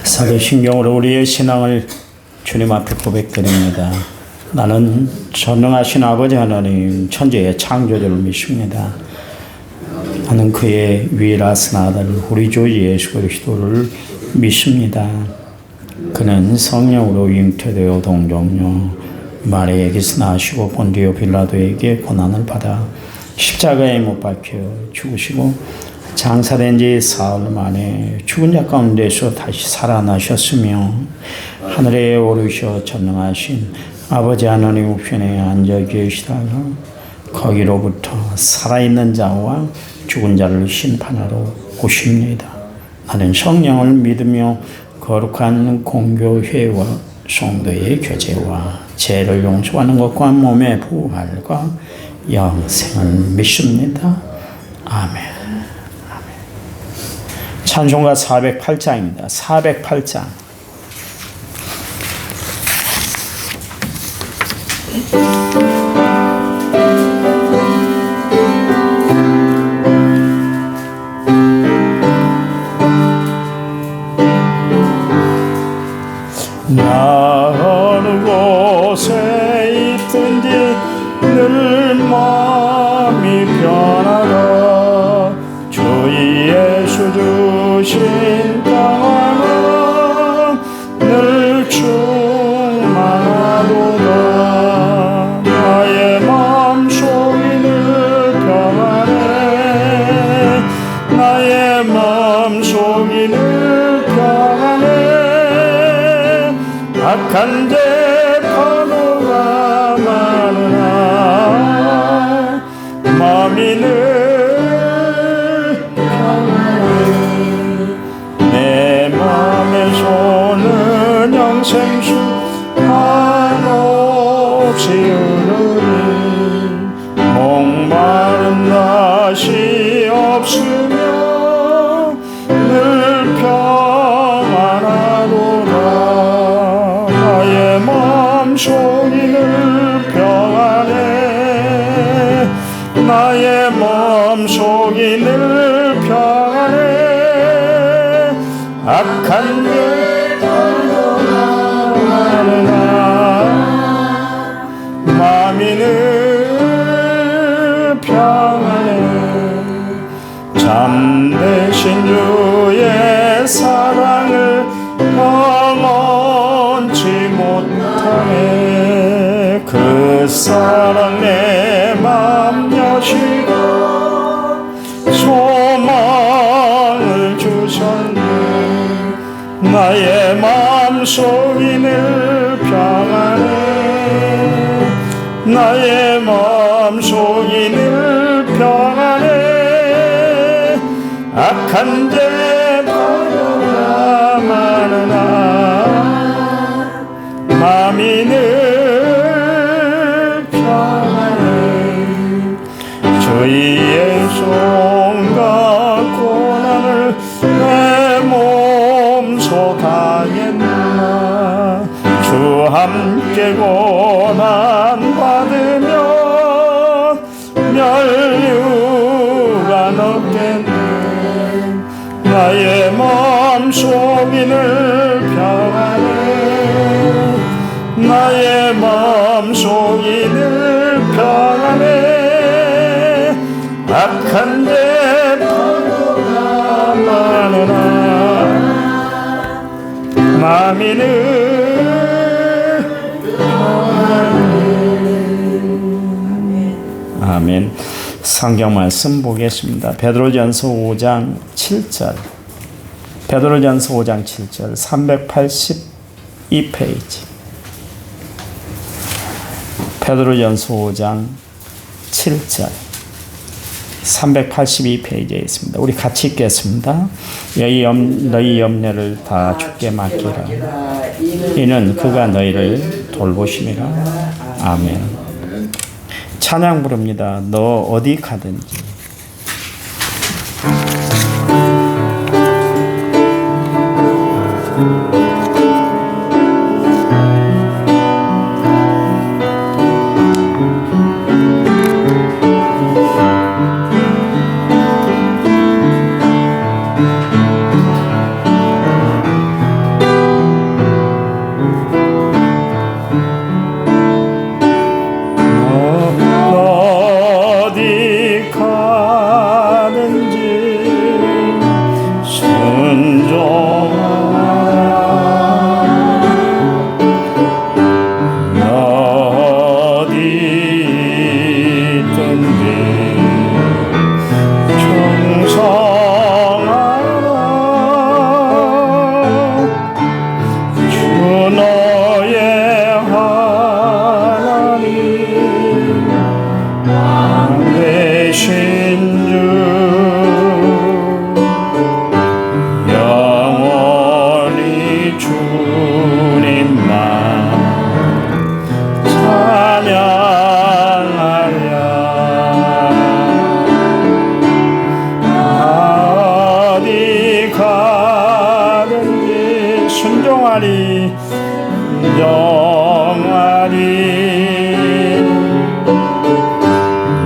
사도신경으로 우리의 신앙을 주님 앞에 고백드립니다. 나는 전능하신 아버지 하나님 천지의 창조주를 믿습니다. 나는 그의 유일하신 아들 우리 주 예수 그리스도를 믿습니다. 그는 성령으로 잉태되어 동정녀 마리아에게서 나시고 본디오 빌라도에게 고난을 받아 십자가에 못 박혀 죽으시고 장사된 지 사흘 만에 죽은 자 가운데서 다시 살아나셨으며 하늘에 오르셔 전능하신 아버지 하나님 우편에 앉아 계시다가 거기로부터 살아있는 자와 죽은 자를 심판하러 오십니다. 나는 성령을 믿으며 거룩한 공교회와 성도의 교제와 죄를 용서하는 것과 몸의 부활과 영생을 믿습니다. 아멘. 찬송가 408장입니다. 408장. 나 어느 곳에 있든지 늘 마음이 편하다. 주 예수 주신 평안은 늘 충만하도다. 나의 마음속이 늘 평안해. 나의 마음속이 늘 평안해. 악한 죄 파도가 많으나 마음이 늘 생수 한없이 흐르니 목마른 낯이 없으며 늘 평안하도다. 나의 마음속이 늘 평안해. 나의 마음속이 늘 평안해. 악한 죄 마음이 늘 평안해. 참되신 주의 사랑을 영원치 못하네. 그 사랑 내 맘 여시고 소망을 주셨네. 나의 마음속이 늘 평안해. 나의 마음속이 늘 평안해. 악한 죄 파도가 많으나 마음이 늘 평안해. 주의 손과 고난을 내 몸소 당했나. 주 함께 고난 받으며 멸류가 없겠네. 나의 마음속이 늘 평안해. 나의 마음속이 늘 평안해. 악한 죄 파도가 많으나 마음이 늘 아멘. 성경 말씀 보겠습니다. 베드로전서 5장 7절. 베드로전서 5장 7절 382페이지. 베드로전서 5장 7절 382페이지에 있습니다. 우리 같이 읽겠습니다. 너희 염려를 다 주께 맡기라. 이는 그가 너희를 돌보심이라. 아멘. 찬양 부릅니다. 너 어디 가든지. 순종하리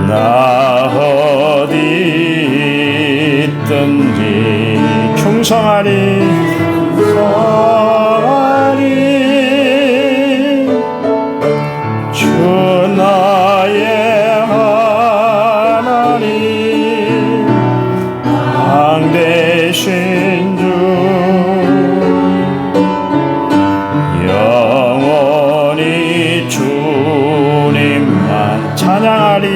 나 어디 있든지 충성하리 주 나의 하나님 강 대신 주 영원히 주님만 찬양하리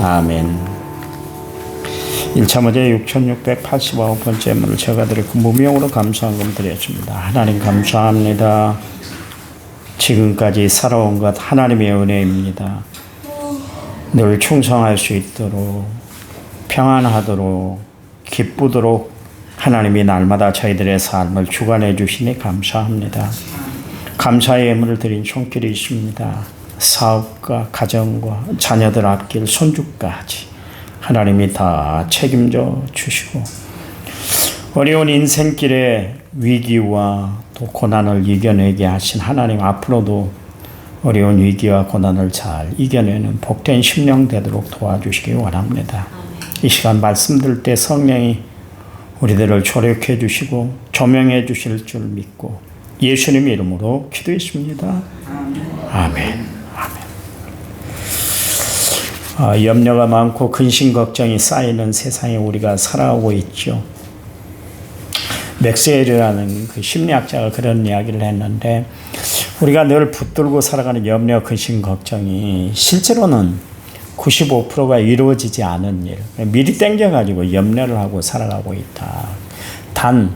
아멘. 1차 모제 6689번째 문을 제가 드렸고 무명으로 감사한금 드렸습니다. 하나님 감사합니다. 지금까지 살아온 것 하나님의 은혜입니다. 늘 충성할 수 있도록 평안하도록 기쁘도록 하나님이 날마다 저희들의 삶을 주관해 주시니 감사합니다. 감사의 예물을 드린 손길이 있습니다. 사업과 가정과 자녀들 앞길 손주까지 하나님이 다 책임져 주시고 어려운 인생길에 위기와 또 고난을 이겨내게 하신 하나님 앞으로도 어려운 위기와 고난을 잘 이겨내는 복된 심령 되도록 도와주시기 원합니다. 이 시간 말씀 들을 때 성령이 우리들을 조력해 주시고 조명해 주실 줄 믿고 예수님 이름으로 기도했습니다. 아멘. 염려가 많고 근심 걱정이 쌓이는 세상에 우리가 살아오고 있죠. 맥스웰이라는 그 심리학자가 그런 이야기를 했는데 우리가 늘 붙들고 살아가는 염려, 근심, 걱정이 실제로는 95%가 이루어지지 않은 일, 미리 땡겨가지고 염려를 하고 살아가고 있다. 단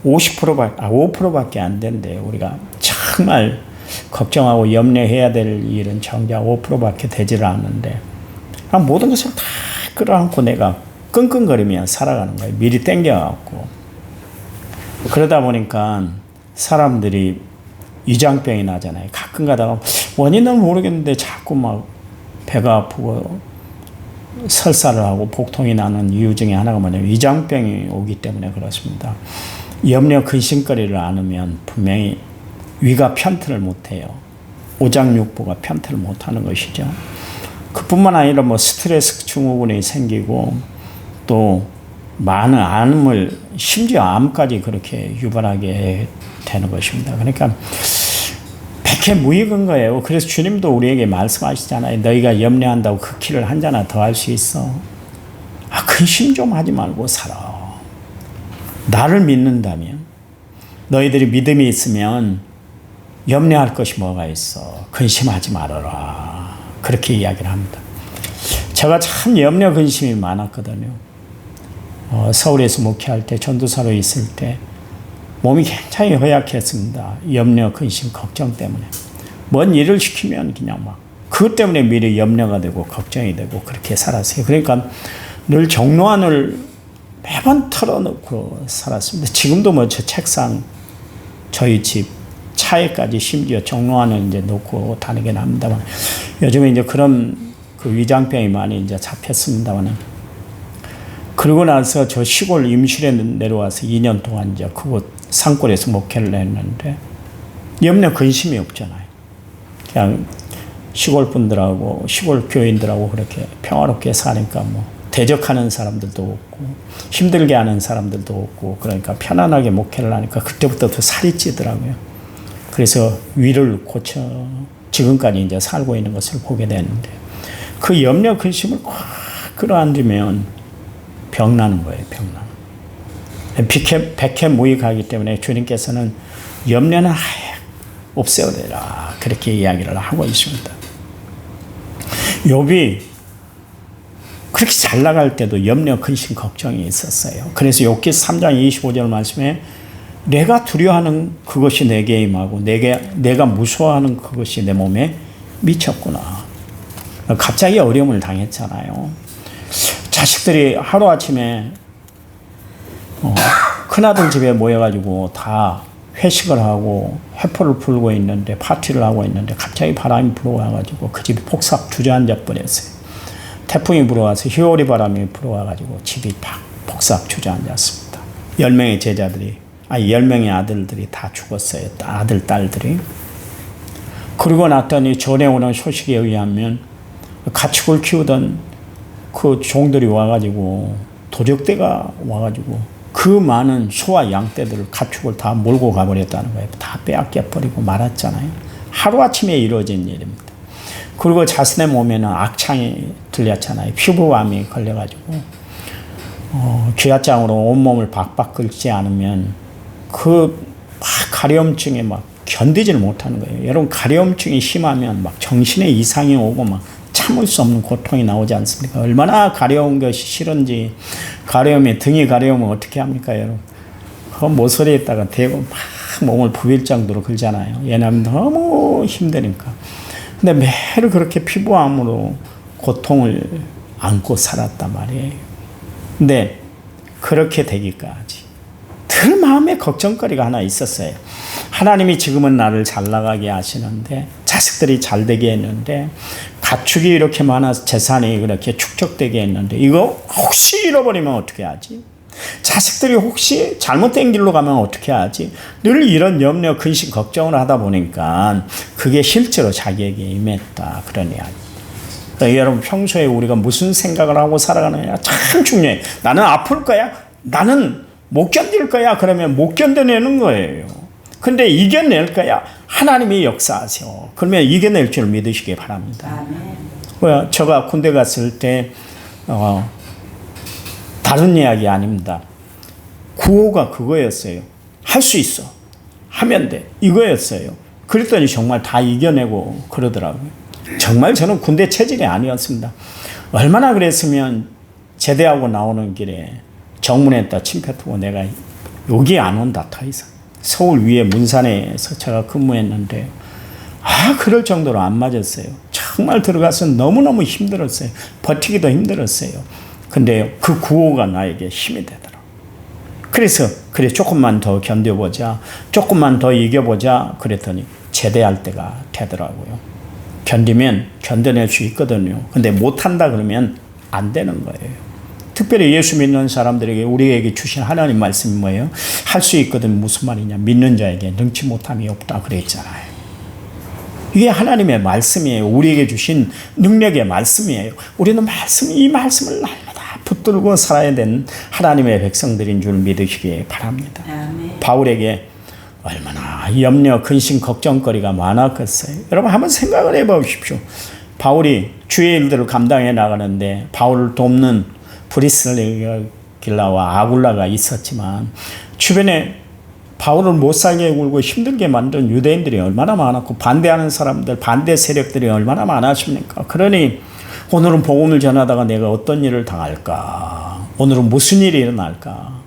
5%밖에 안 된대요. 우리가 정말 걱정하고 염려해야 될 일은 정작 5%밖에 되지를 않는데 모든 것을 다 끌어안고 내가 끙끙거리며 살아가는 거예요. 미리 땡겨갖고. 그러다 보니까 사람들이 위장병이 나잖아요. 가끔 가다가 원인은 모르겠는데 자꾸 막 배가 아프고 설사를 하고 복통이 나는 이유 중에 하나가 뭐냐면 위장병이 오기 때문에 그렇습니다. 염려 근심거리를 안으면 분명히 위가 편틀을 못해요. 오장육부가 편틀을 못하는 것이죠. 그뿐만 아니라 뭐 스트레스 증후군이 생기고 또 많은 암을 심지어 암까지 그렇게 유발하게 되는 것입니다. 그러니까 백해무익인 거예요. 그래서 주님도 우리에게 말씀하시잖아요. 너희가 염려한다고 그 키를 한 잔나 더 할 수 있어. 근심 좀 하지 말고 살아. 나를 믿는다면 너희들이 믿음이 있으면 염려할 것이 뭐가 있어. 근심하지 말아라. 그렇게 이야기를 합니다. 제가 참 염려 근심이 많았거든요. 서울에서 목회할 때 전도사로 있을 때 몸이 굉장히 허약했습니다. 염려 근심 걱정 때문에 뭔 일을 시키면 그냥 막 그것 때문에 미리 염려가 되고 걱정이 되고 그렇게 살았어요. 그러니까 늘 정로안을 매번 털어놓고 살았습니다. 지금도 뭐 저 책상 저희 집 차에까지 심지어 정로안을 이제 놓고 다니긴 합니다만 요즘에 이제 그런 그 위장병이 많이 이제 잡혔습니다만 그러고 나서 저 시골 임실에 내려와서 2년 동안 이제 그곳 산골에서 목회를 했는데 염려 근심이 없잖아요. 그냥 시골 분들하고 시골 교인들하고 그렇게 평화롭게 사니까 뭐 대적하는 사람들도 없고 힘들게 하는 사람들도 없고 그러니까 편안하게 목회를 하니까 그때부터 더 살이 찌더라고요. 그래서 위를 고쳐 지금까지 이제 살고 있는 것을 보게 되는데 그 염려 근심을 꽉 끌어안으면 병나는 거예요. 병나는. 백해무익하기 때문에 주님께서는 염려는 아예 없애어내라 그렇게 이야기를 하고 있습니다. 욥이 그렇게 잘 나갈 때도 염려, 근심, 걱정이 있었어요. 그래서 욥기 3장 25절 말씀에 내가 두려워하는 그것이 내게 임하고 내가 무서워하는 그것이 내 몸에 미쳤구나. 갑자기 어려움을 당했잖아요. 자식들이 하루아침에 큰아들 집에 모여가지고 다 회식을 하고 회포를 불고 있는데 파티를 하고 있는데 갑자기 바람이 불어와가지고 그 집이 폭삭 주저앉아 버렸어요. 태풍이 불어와서 희오리 바람이 불어와가지고 집이 팍 폭삭 주저앉았습니다. 10명의 제자들이, 10명의 아들들이 다 죽었어요. 아들, 딸들이. 그러고 났더니 전해오는 소식에 의하면 가축을 키우던 그 종들이 와가지고 도적대가 와가지고 그 많은 소와 양떼들을 가축을 다 몰고 가버렸다는 거예요. 다 빼앗겨버리고 말았잖아요. 하루아침에 이루어진 일입니다. 그리고 자신의 몸에는 악창이 들렸잖아요. 피부암이 걸려가지고 쥐약장으로 온몸을 박박 긁지 않으면 그 가려움증에 막 견디질 못하는 거예요. 여러분 가려움증이 심하면 막 정신에 이상이 오고 막 참을 수 없는 고통이 나오지 않습니까? 얼마나 가려운 것이 싫은지. 가려움에 등이 가려우면 어떻게 합니까, 여러분? 그 모서리에다가 대고 막 몸을 부빌 정도로 긁잖아요. 왜냐하면 너무 힘드니까. 근데 매일 그렇게 피부암으로 고통을 안고 살았단 말이에요. 근데 그렇게 되기까지 늘 마음에 걱정거리가 하나 있었어요. 하나님이 지금은 나를 잘 나가게 하시는데, 자식들이 잘 되게 했는데, 가축이 이렇게 많아서 재산이 그렇게 축적되게 했는데, 이거 혹시 잃어버리면 어떻게 하지? 자식들이 혹시 잘못된 길로 가면 어떻게 하지? 늘 이런 염려, 근심, 걱정을 하다 보니까 그게 실제로 자기에게 임했다. 그런 이야기. 그러니까 여러분, 평소에 우리가 무슨 생각을 하고 살아가느냐 참 중요해. 나는 아플 거야? 나는 못 견딜 거야? 그러면 못 견뎌내는 거예요. 근데 이겨낼 거야? 하나님이 역사하세요. 그러면 이겨낼 줄 믿으시기 바랍니다. 제가 군대 갔을 때 다른 이야기 아닙니다. 구호가 그거였어요. 할 수 있어. 하면 돼. 이거였어요. 그랬더니 정말 다 이겨내고 그러더라고요. 정말 저는 군대 체질이 아니었습니다. 얼마나 그랬으면 제대하고 나오는 길에 정문에다 침표 두고 내가 여기 안 온다 더 이상. 서울 위에 문산에서 제가 근무했는데 그럴 정도로 안 맞았어요. 정말 들어가서 너무너무 힘들었어요. 버티기도 힘들었어요. 근데 그 구호가 나에게 힘이 되더라고요. 그래서 그래 조금만 더 견뎌보자. 조금만 더 이겨보자. 그랬더니 제대할 때가 되더라고요. 견디면 견뎌낼 수 있거든요. 근데 못한다 그러면 안 되는 거예요. 특별히 예수 믿는 사람들에게 우리에게 주신 하나님 말씀이 뭐예요? 할 수 있거든. 무슨 말이냐? 믿는 자에게 능치 못함이 없다 그랬잖아요. 이게 하나님의 말씀이에요. 우리에게 주신 능력의 말씀이에요. 우리는 이 말씀을 날마다 붙들고 살아야 되는 하나님의 백성들인 줄 믿으시기 바랍니다. 아멘. 바울에게 얼마나 염려, 근심, 걱정거리가 많았겠어요. 여러분 한번 생각을 해보십시오. 바울이 주의 일들을 감당해 나가는데 바울을 돕는 브리스길라와 아굴라가 있었지만 주변에 바울을 못 살게 굴고 힘들게 만든 유대인들이 얼마나 많았고 반대하는 사람들, 반대 세력들이 얼마나 많았습니까? 그러니 오늘은 복음을 전하다가 내가 어떤 일을 당할까? 오늘은 무슨 일이 일어날까?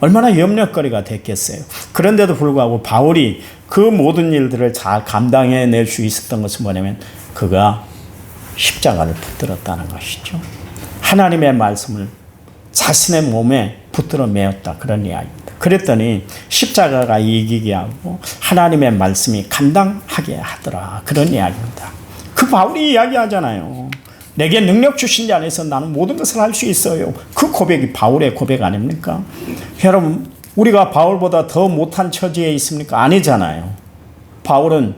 얼마나 염려거리가 됐겠어요. 그런데도 불구하고 바울이 그 모든 일들을 잘 감당해낼 수 있었던 것은 뭐냐면 그가 십자가를 붙들었다는 것이죠. 하나님의 말씀을 자신의 몸에 붙들어 매었다. 그런 이야기입니다. 그랬더니 십자가가 이기게 하고 하나님의 말씀이 감당하게 하더라. 그런 이야기입니다. 그 바울이 이야기하잖아요. 내게 능력 주신 자 안에서 나는 모든 것을 할 수 있어요. 그 고백이 바울의 고백 아닙니까? 여러분, 우리가 바울보다 더 못한 처지에 있습니까? 아니잖아요. 바울은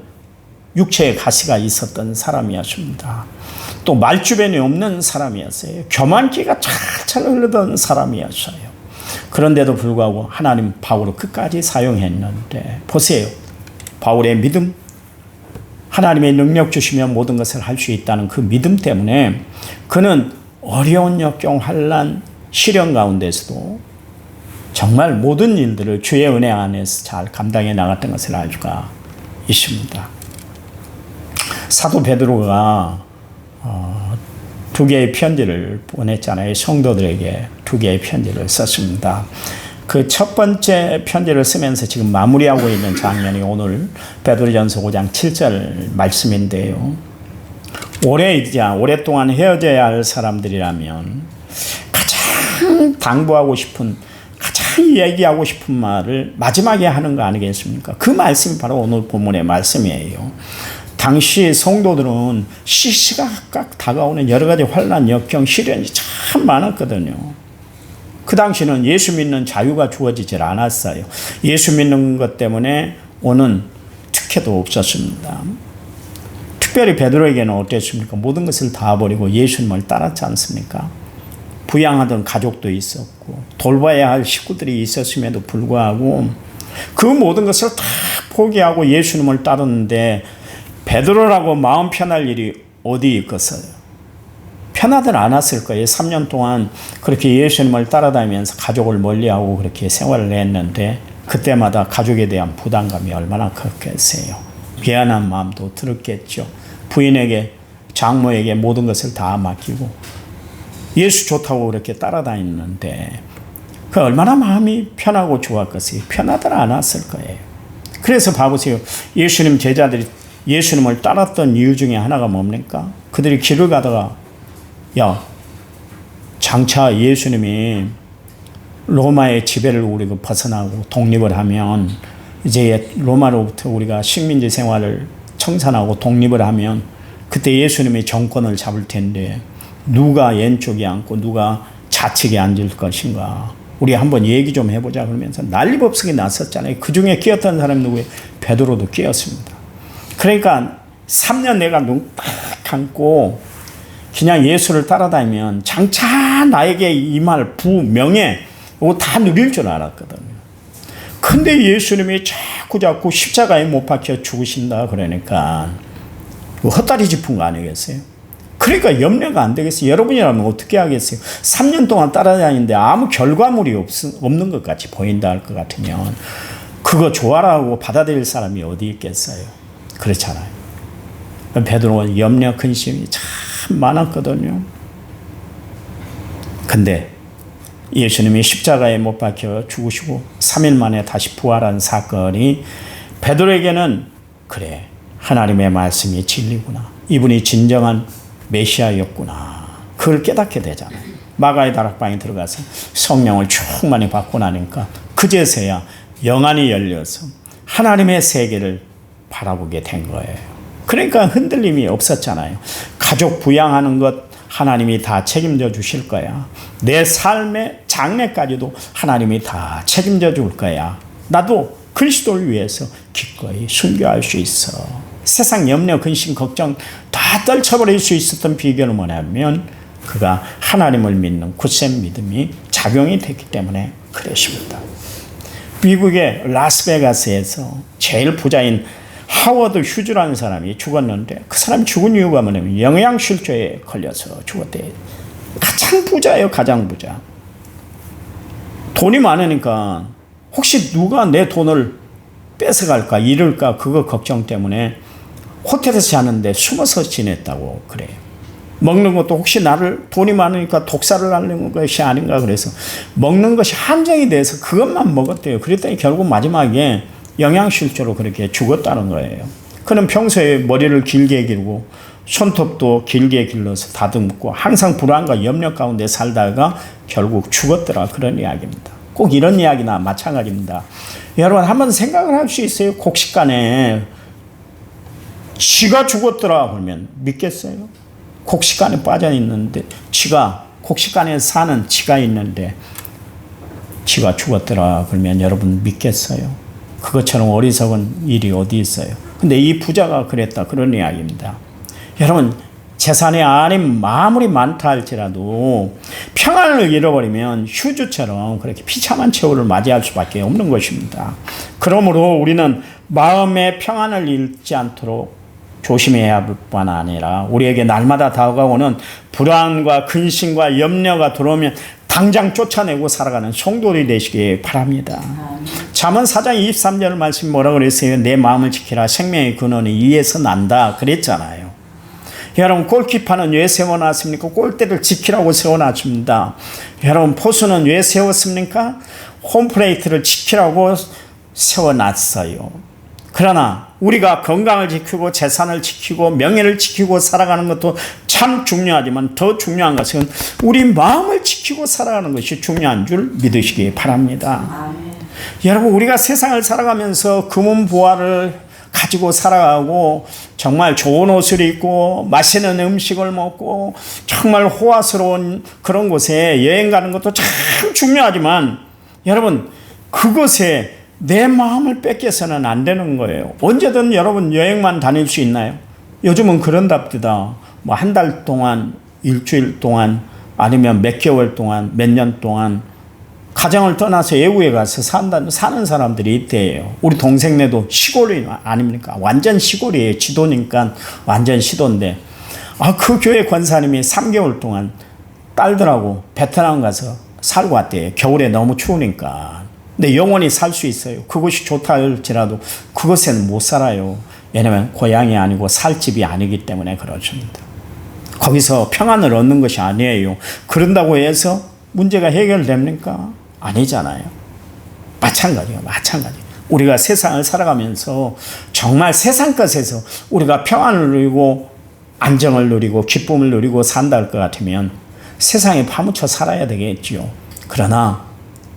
육체의 가시가 있었던 사람이었습니다. 또 말주변이 없는 사람이었어요. 교만기가 찰찰 흐르던 사람이었어요. 그런데도 불구하고 하나님 바울을 끝까지 사용했는데 보세요. 바울의 믿음, 하나님의 능력 주시면 모든 것을 할 수 있다는 그 믿음 때문에 그는 어려운 역경, 환난, 시련 가운데서도 정말 모든 일들을 주의 은혜 안에서 잘 감당해 나갔던 것을 알 수가 있습니다. 사도 베드로가 2개의 편지를 보냈잖아요. 성도들에게 2개의 편지를 썼습니다. 그 첫 번째 편지를 쓰면서 지금 마무리하고 있는 장면이 오늘 베드로전서 5장 7절 말씀인데요. 오랫동안 헤어져야 할 사람들이라면 가장 당부하고 싶은, 가장 얘기하고 싶은 말을 마지막에 하는 거 아니겠습니까? 그 말씀이 바로 오늘 본문의 말씀이에요. 당시 성도들은 시시각각 다가오는 여러 가지 환난, 역경, 시련이 참 많았거든요. 그 당시는 예수 믿는 자유가 주어지질 않았어요. 예수 믿는 것 때문에 오는 특혜도 없었습니다. 특별히 베드로에게는 어땠습니까? 모든 것을 다 버리고 예수님을 따랐지 않습니까? 부양하던 가족도 있었고 돌봐야 할 식구들이 있었음에도 불구하고 그 모든 것을 다 포기하고 예수님을 따르는데 베드로라고 마음 편할 일이 어디 있겠어요? 편하들 않았을 거예요. 3년 동안 그렇게 예수님을 따라다니면서 가족을 멀리하고 그렇게 생활을 했는데 그때마다 가족에 대한 부담감이 얼마나 컸겠어요. 미안한 마음도 들었겠죠. 부인에게, 장모에게 모든 것을 다 맡기고 예수 좋다고 그렇게 따라다니는데 그 얼마나 마음이 편하고 좋았겠어요. 편하들 않았을 거예요. 그래서 봐보세요. 예수님 제자들이 예수님을 따랐던 이유 중에 하나가 뭡니까? 그들이 길을 가다가 야, 장차 예수님이 로마의 지배를 우리가 벗어나고 독립을 하면 이제 로마로부터 우리가 식민지 생활을 청산하고 독립을 하면 그때 예수님이 정권을 잡을 텐데 누가 왼쪽에 앉고 누가 좌측에 앉을 것인가 우리 한번 얘기 좀 해보자 그러면서 난리법석이 났었잖아요. 그 중에 끼었던 사람이 누구예요? 베드로도 끼었습니다. 그러니까 3년 내가 눈 딱 감고 그냥 예수를 따라다니면 장차 나에게 임할 부, 명예 이거 다 누릴 줄 알았거든요. 근데 예수님이 자꾸 십자가에 못 박혀 죽으신다 그러니까 헛다리 짚은 거 아니겠어요? 그러니까 염려가 안 되겠어요. 여러분이라면 어떻게 하겠어요? 3년 동안 따라다니는데 아무 결과물이 없는 것 같이 보인다 할 것 같으면 그거 좋아라고 받아들일 사람이 어디 있겠어요? 그렇잖아요. 베드로는 염려, 근심이 참 많았거든요. 근데 예수님이 십자가에 못 박혀 죽으시고 3일 만에 다시 부활한 사건이 베드로에게는 그래, 하나님의 말씀이 진리구나. 이분이 진정한 메시아였구나. 그걸 깨닫게 되잖아요. 마가의 다락방에 들어가서 성령을 충만히 받고 나니까 그제서야 영안이 열려서 하나님의 세계를 바라보게 된 거예요. 그러니까 흔들림이 없었잖아요. 가족 부양하는 것 하나님이 다 책임져 주실 거야. 내 삶의 장래까지도 하나님이 다 책임져 줄 거야. 나도 그리스도를 위해서 기꺼이 순교할 수 있어. 세상 염려, 근심, 걱정 다 떨쳐버릴 수 있었던 비결은 뭐냐면 그가 하나님을 믿는 굳센 믿음이 작용이 됐기 때문에 그랬습니다. 미국의 라스베가스에서 제일 부자인 하워드 휴즈라는 사람이 죽었는데 그 사람이 죽은 이유가 뭐냐면 영양실조에 걸려서 죽었대요. 가장 부자예요. 가장 부자. 돈이 많으니까 혹시 누가 내 돈을 뺏어갈까 잃을까 그거 걱정 때문에 호텔에서 자는데 숨어서 지냈다고 그래요. 먹는 것도 혹시 나를 돈이 많으니까 독살을 하려는 것이 아닌가 그래서 먹는 것이 한정이 돼서 그것만 먹었대요. 그랬더니 결국 마지막에 영양실조로 그렇게 죽었다는 거예요. 그는 평소에 머리를 길게 기르고 손톱도 길게 길러서 다듬고 항상 불안과 염려 가운데 살다가 결국 죽었더라 그런 이야기입니다. 꼭 이런 이야기나 마찬가지입니다. 여러분 한번 생각을 할 수 있어요? 곡식간에 쥐가 죽었더라 그러면 믿겠어요? 곡식간에 빠져 있는데 곡식간에 사는 쥐가 있는데 쥐가 죽었더라 그러면 여러분 믿겠어요? 그것처럼 어리석은 일이 어디 있어요? 근데 이 부자가 그랬다 그런 이야기입니다. 여러분 재산이 아무리 많다 할지라도 평안을 잃어버리면 휴즈처럼 그렇게 비참한 최후를 맞이할 수밖에 없는 것입니다. 그러므로 우리는 마음의 평안을 잃지 않도록 조심해야 할 뿐만 아니라 우리에게 날마다 다가오는 불안과 근심과 염려가 들어오면 당장 쫓아내고 살아가는 성도들이 되시기 바랍니다. 잠언 4장 23절 말씀 뭐라고 그랬어요? 내 마음을 지키라. 생명의 근원이 이에서 난다 그랬잖아요. 여러분 골키퍼는 왜 세워놨습니까? 골대를 지키라고 세워놨습니다. 여러분 포수는 왜 세웠습니까? 홈플레이트를 지키라고 세워놨어요. 그러나 우리가 건강을 지키고 재산을 지키고 명예를 지키고 살아가는 것도 참 중요하지만 더 중요한 것은 우리 마음을 지키고 살아가는 것이 중요한 줄 믿으시기 바랍니다. 여러분 우리가 세상을 살아가면서 금은보화를 가지고 살아가고 정말 좋은 옷을 입고 맛있는 음식을 먹고 정말 호화스러운 그런 곳에 여행 가는 것도 참 중요하지만 여러분 그것에 내 마음을 뺏겨서는 안 되는 거예요. 언제든 여러분 여행만 다닐 수 있나요? 요즘은 그런답니다. 뭐 한 달 동안, 일주일 동안, 아니면 몇 개월 동안, 몇 년 동안 가정을 떠나서 외국에 가서 사는 사람들이 있대요. 우리 동생네도 시골이 아닙니까? 완전 시골이에요. 지도니까 완전 시도인데 그 교회 권사님이 3개월 동안 딸들하고 베트남 가서 살고 왔대요. 겨울에 너무 추우니까. 근데 영원히 살 수 있어요. 그것이 좋다 할지라도 그것에는 못 살아요. 왜냐하면 고향이 아니고 살 집이 아니기 때문에 그렇습니다. 거기서 평안을 얻는 것이 아니에요. 그런다고 해서 문제가 해결됩니까? 아니잖아요. 마찬가지예요. 마찬가지. 우리가 세상을 살아가면서 정말 세상 것에서 우리가 평안을 누리고 안정을 누리고 기쁨을 누리고 산다 할 것 같으면 세상에 파묻혀 살아야 되겠지요. 그러나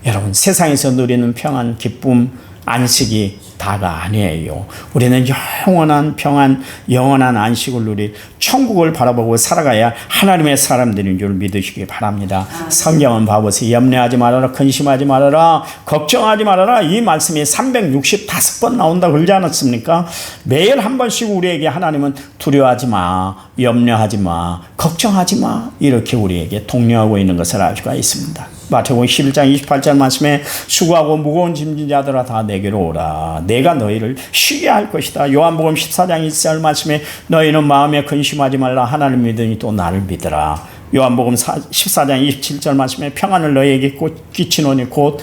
여러분 세상에서 누리는 평안, 기쁨, 안식이 다가 아니에요. 우리는 영원한 평안, 영원한 안식을 누릴 천국을 바라보고 살아가야 하나님의 사람들인 줄 믿으시기 바랍니다. 성경은 봐보세요. 염려하지 말아라, 근심하지 말아라, 걱정하지 말아라. 이 말씀이 365번 나온다 그러지 않았습니까? 매일 한 번씩 우리에게 하나님은 두려워하지 마, 염려하지 마, 걱정하지 마 이렇게 우리에게 독려하고 있는 것을 알 수가 있습니다. 마태복음 11장 28절 말씀에 수고하고 무거운 짐진 자들아 다 내게로 오라. 내가 너희를 쉬게 할 것이다. 요한복음 14장 1절 말씀에 너희는 마음에 근심하지 말라. 하나님 믿으니 또 나를 믿으라. 요한복음 14장 27절 말씀에 평안을 너희에게 끼치노니 곧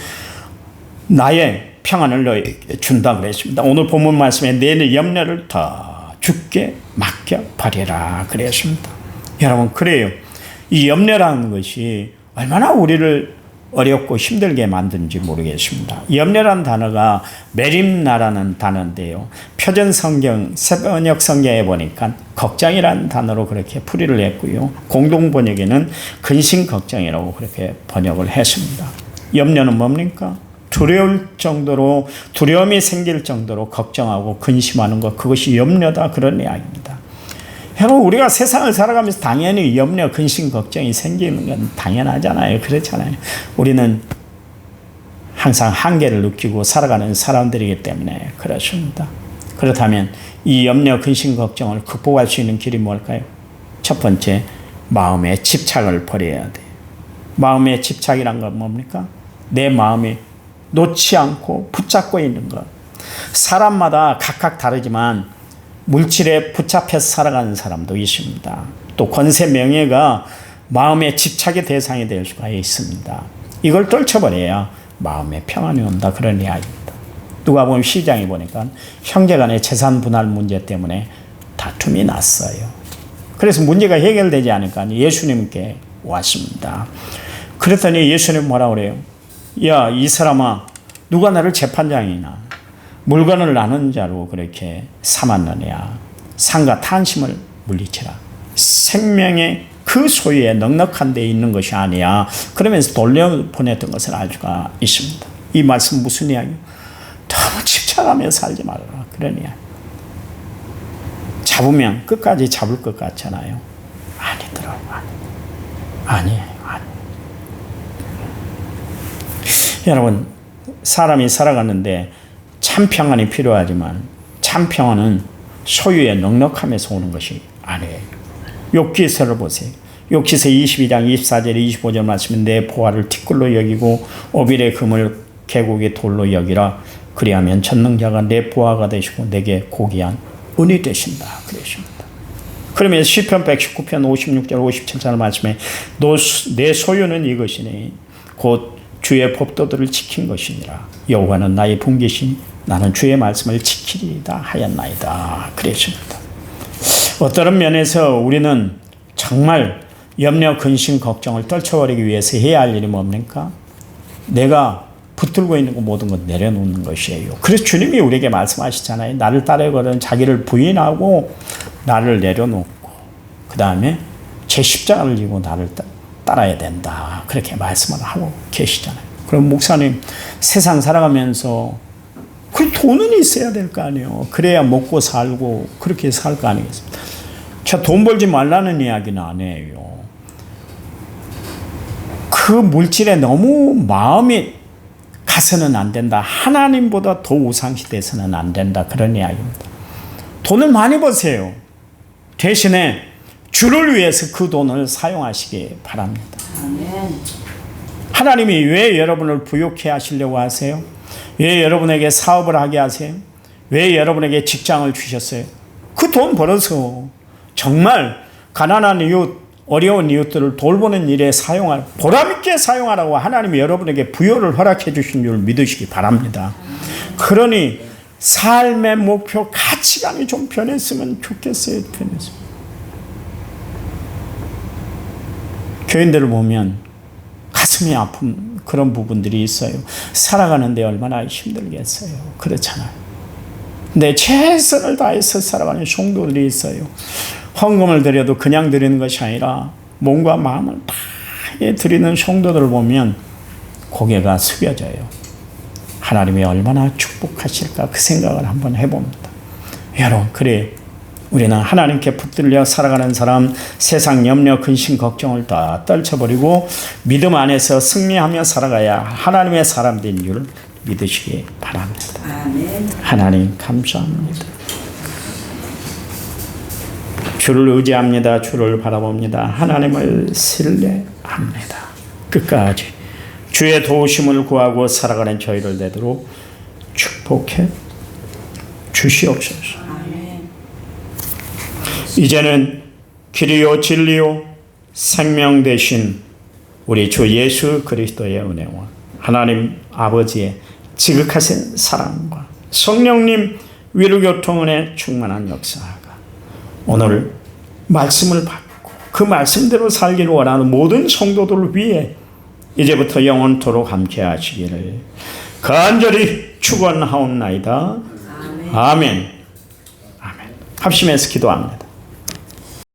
나의 평안을 너희에게 준다 그랬습니다. 오늘 본문 말씀에 내 염려를 다 주께 맡겨버리라 그랬습니다. 여러분 그래요. 이 염려라는 것이 얼마나 우리를 어렵고 힘들게 만든지 모르겠습니다. 염려라는 단어가 메림나라는 단어인데요. 표준성경, 새번역 성경에 보니까 걱정이라는 단어로 그렇게 풀이를 했고요. 공동번역에는 근심걱정이라고 그렇게 번역을 했습니다. 염려는 뭡니까? 두려울 정도로 두려움이 생길 정도로 걱정하고 근심하는 것, 그것이 염려다 그런 이야기입니다. 여러분 우리가 세상을 살아가면서 당연히 염려, 근심, 걱정이 생기는 건 당연하잖아요. 그렇잖아요. 우리는 항상 한계를 느끼고 살아가는 사람들이기 때문에 그렇습니다. 그렇다면 이 염려, 근심, 걱정을 극복할 수 있는 길이 뭘까요? 첫 번째, 마음의 집착을 버려야 돼요. 마음의 집착이란 건 뭡니까? 내 마음이 놓지 않고 붙잡고 있는 것. 사람마다 각각 다르지만 물질에 붙잡혀서 살아가는 사람도 있습니다. 또 권세 명예가 마음의 집착의 대상이 될 수가 있습니다. 이걸 떨쳐버려야 마음의 평안이 온다 그런 이야기입니다. 누가복음 12장에 보니까 형제간의 재산 분할 문제 때문에 다툼이 났어요. 그래서 문제가 해결되지 않으니까 예수님께 왔습니다. 그랬더니 예수님 뭐라 그래요? 야, 이 사람아, 누가 나를 재판장이나 물건을 나눈 자로 그렇게 삼았느냐. 상과 탄심을 물리치라. 생명의 그 소유에 넉넉한 데 있는 것이 아니야. 그러면서 돌려보냈던 것을 알 수가 있습니다. 이 말씀 무슨 이야기예요? 너무 집착하며 살지 말아라. 그런 이야기. 잡으면 끝까지 잡을 것 같잖아요. 아니더라고요. 아니에요. 여러분, 사람이 살아가는데 참 평안이 필요하지만 참 평안은 소유의 넉넉함에서 오는 것이 아니에요. 욥기서를 보세요. 욥기서 22장 24절 25절 말씀에 내 보화를 티끌로 여기고 오빌의 금을 계곡의 돌로 여기라. 그리하면 전능자가 내 보화가 되시고 내게 고귀한 은이 되신다. 그러십니다. 그러면 시편 119편 56절 57절 말씀에 내 소유는 이것이니 곧 주의 법도들을 지킨 것이니라. 여호와는 나의 분기시니 나는 주의 말씀을 지키리이다 하였나이다. 그랬습니다. 어떤 면에서 우리는 정말 염려, 근심, 걱정을 떨쳐버리기 위해서 해야 할 일이 뭡니까? 내가 붙들고 있는 거 모든 것 내려놓는 것이에요. 그래서 주님이 우리에게 말씀하시잖아요. 나를 따르거든 자기를 부인하고 나를 내려놓고 그 다음에 제 십자가를 지고 나를 따라야 된다. 그렇게 말씀을 하고 계시잖아요. 그럼 목사님 세상 살아가면서 그 돈은 있어야 될 거 아니에요. 그래야 먹고 살고 그렇게 살 거 아니겠습니까? 자, 돈 벌지 말라는 이야기는 안 해요. 그 물질에 너무 마음이 가서는 안 된다. 하나님보다 더 우상시돼서는 안 된다. 그런 이야기입니다. 돈을 많이 버세요. 대신에 주를 위해서 그 돈을 사용하시기 바랍니다. 아멘. 하나님이 왜 여러분을 부욕해 하시려고 하세요? 왜 여러분에게 사업을 하게 하세요? 왜 여러분에게 직장을 주셨어요? 그 돈 벌어서 정말 가난한 이웃, 어려운 이웃들을 돌보는 일에 사용할, 보람있게 사용하라고 하나님이 여러분에게 부여를 허락해 주신 줄 믿으시기 바랍니다. 그러니 삶의 목표, 가치관이 좀 변했으면 좋겠어요. 변했으면. 교인들을 보면 가슴이 아픈 그런 부분들이 있어요. 살아가는데 얼마나 힘들겠어요. 그렇잖아요. 근데 최선을 다해서 살아가는 성도들이 있어요. 헌금을 드려도 그냥 드리는 것이 아니라 몸과 마음을 다해 드리는 성도들을 보면 고개가 숙여져요. 하나님이 얼마나 축복하실까 그 생각을 한번 해봅니다. 여러분, 그래 우리는 하나님께 붙들려 살아가는 사람, 세상 염려, 근심, 걱정을 다 떨쳐버리고 믿음 안에서 승리하며 살아가야 하나님의 사람들인 줄 믿으시기 바랍니다. 아멘. 하나님 감사합니다. 주를 의지합니다. 주를 바라봅니다. 하나님을 신뢰합니다. 끝까지 주의 도우심을 구하고 살아가는 저희를 되도록 축복해 주시옵소서. 아멘. 이제는 길이요 진리요 생명 되신 우리 주 예수 그리스도의 은혜와 하나님 아버지의 지극하신 사랑과 성령님 위로교통은혜 충만한 역사가 오늘 말씀을 받고 그 말씀대로 살기를 원하는 모든 성도들을 위해 이제부터 영원토록 함께 하시기를 간절히 축원하옵나이다. 아멘. 아멘. 합심해서 기도합니다.